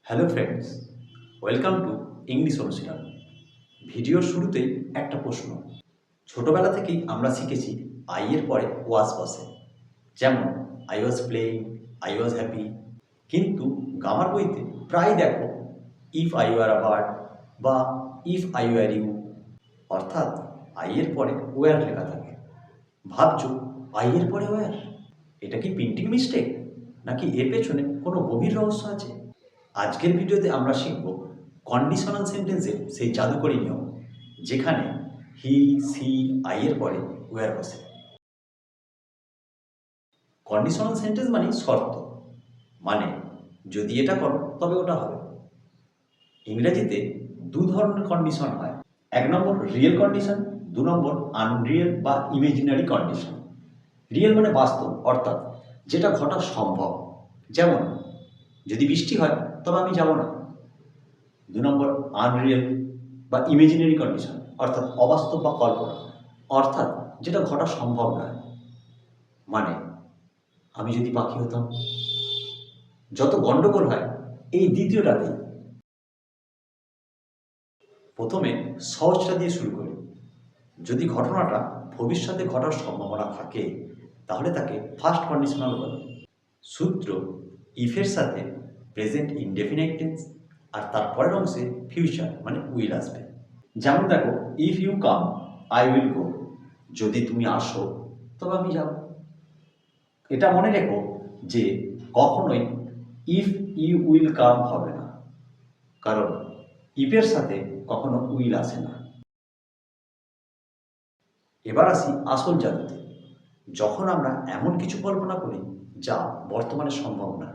Hello friends, welcome to English অনুশীলন। ভিডিওর শুরুতেই একটা প্রশ্ন। ছোটবেলা থেকেই আমরা শিখেছি আই এর পরে ওয়াজ বসে, যেমন I was playing, I was happy. কিন্তু গ্রামার বইতে প্রায় দেখো if I were a bird বা ইফ আই ওয়ার ইউ, অর্থাৎ আই এর পরে ওয়ার লেখা থাকে। ভাবছো আই এর পরে ওয়ার, এটা কি প্রিন্টিং মিস্টেক নাকি এর পেছনে কোনো গভীর রহস্য আছে? আজকের ভিডিওতে আমরা শিখব কন্ডিশনাল সেন্টেন্সের সেই জাদুকরী নিয়ম, যেখানে হি, সি, আই এর পরে ওয়ার বসে। কন্ডিশনাল সেন্টেন্স মানে শর্ত, মানে যদি এটা করো তবে ওটা হবে। ইংরেজিতে দু ধরনের কন্ডিশন হয়, এক নম্বর রিয়েল কন্ডিশন, দু নম্বর আনরিয়েল বা ইমেজিনারি কন্ডিশন। রিয়েল মানে বাস্তব, অর্থাৎ যেটা ঘটা সম্ভব, যেমন যদি বৃষ্টি হয় তবে আমি যাব না। দু নম্বর আনরিয়েল বা ইমেজিনারি কন্ডিশন, অর্থাৎ অবাস্তব বা কল্পনা, অর্থাৎ যেটা ঘটা সম্ভব নয়। মানে আমি যদি পাখি হতাম। যত গন্ডগোল হয় এই দ্বিতীয়টাতেই। প্রথমে সহজটা দিয়ে শুরু করি। যদি ঘটনাটা ভবিষ্যতে ঘটার সম্ভাবনা থাকে তাহলে তাকে ফার্স্ট কন্ডিশনাল বলে। সূত্র ইফের সাথে প্রেজেন্ট ইনডেফিনাইট টেন্স আর তারপরের অংশে ফিউচার মানে উইল আসবে। যেমন দেখো, if you come I will go, যদি তুমি আসো তবে আমি যাব। এটা মনে রেখো যে কখনোই ইফ ইউ উইল কাম হবে না, কারণ ইফের সাথে কখনো উইল আসে না। এবার আসি আসল জাদুতে। যখন আমরা এমন কিছু কল্পনা করি যা বর্তমানে সম্ভব না,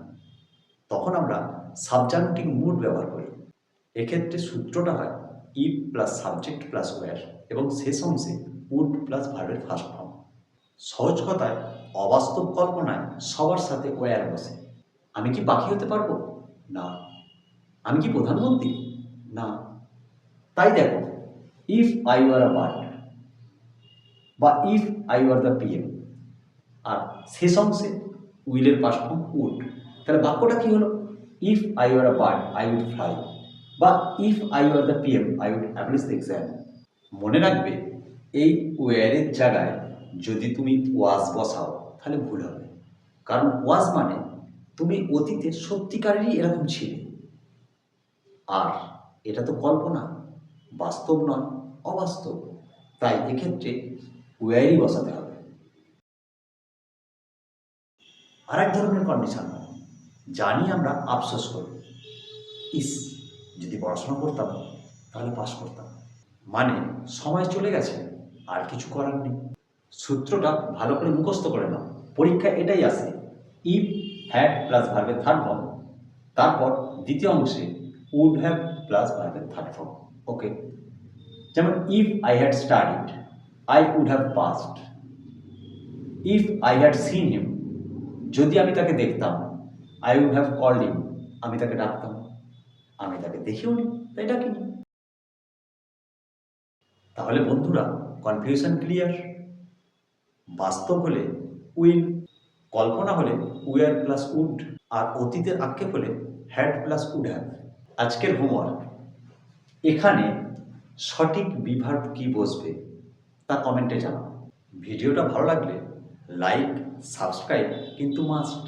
তখন আমরা সাবজাংটিভ মুড ব্যবহার করি। এক্ষেত্রে সূত্রটা হয় if plus subject plus were এবং শেষ অংশে উড প্লাস ভার্বের ফার্স্ট ফর্ম। সহজ কথায়, অবাস্তব কল্পনায় সবার সাথে ওয়্যার বসে। আমি কি পাখি হতে পারবো? না। আমি কি প্রধানমন্ত্রী? না। তাই দেখো, if I were a bird বা if I were the PM, আর শেষ অংশে উইলের পাস্ট ফর্ম উড। তাহলে বাক্যটা কি হলো? If I were a bird I would fly, বা if I were the PM I would abolish the exam. মনে রাখবে, এই ওয়ারের জায়গায় যদি তুমি ওয়াজ বসাও তাহলে ভুল হবে, কারণ ওয়াজ মানে তুমি অতীতে সত্যিকারেরই এরকম ছিলে। আর এটা তো কল্পনা, বাস্তব নয়, অবাস্তব। তাই এক্ষেত্রে ওয়ারই বসাতে হবে। আর এক ধরনের কন্ডিশন হয়, যা নিয়ে আমরা আফসোস করি। ইস, যদি পড়াশোনা করতাম তাহলে পাশ করতাম। মানে সময় চলে গেছে, আর কিছু করার নেই। সূত্রটা ভালো করে মুখস্থ করে নাও, পরীক্ষা এটাই আসে। ইফ হ্যাড প্লাস ভার্বের থার্ড ফর্ম, তারপর দ্বিতীয় অংশে উড হ্যাভ প্লাস ভার্বের থার্ড ফর্ম। ওকে, যেমন if I had studied I would have passed. If I had seen him, যদি আমি তাকে দেখতাম, I would have called him, আমি তাকে ডাকতাম। আমি তাকে দেখিও নি, তাই ডাকিনি। তাহলে বন্ধুরা, কনফিউশন ক্লিয়ার? বাস্তব হলে উইল, কল্পনা হলে উয়ার প্লাস উড, আর অতীতের আক্ষেপ হলে হ্যাড প্লাস উড হ্যাভ। আজকের হোমওয়ার্ক, এখানে সঠিক বিভার্ব কি বসবে তা কমেন্টে জানাও। ভিডিওটা ভালো লাগলে লাইক, সাবস্ক্রাইব কিন্তু মাস্ট।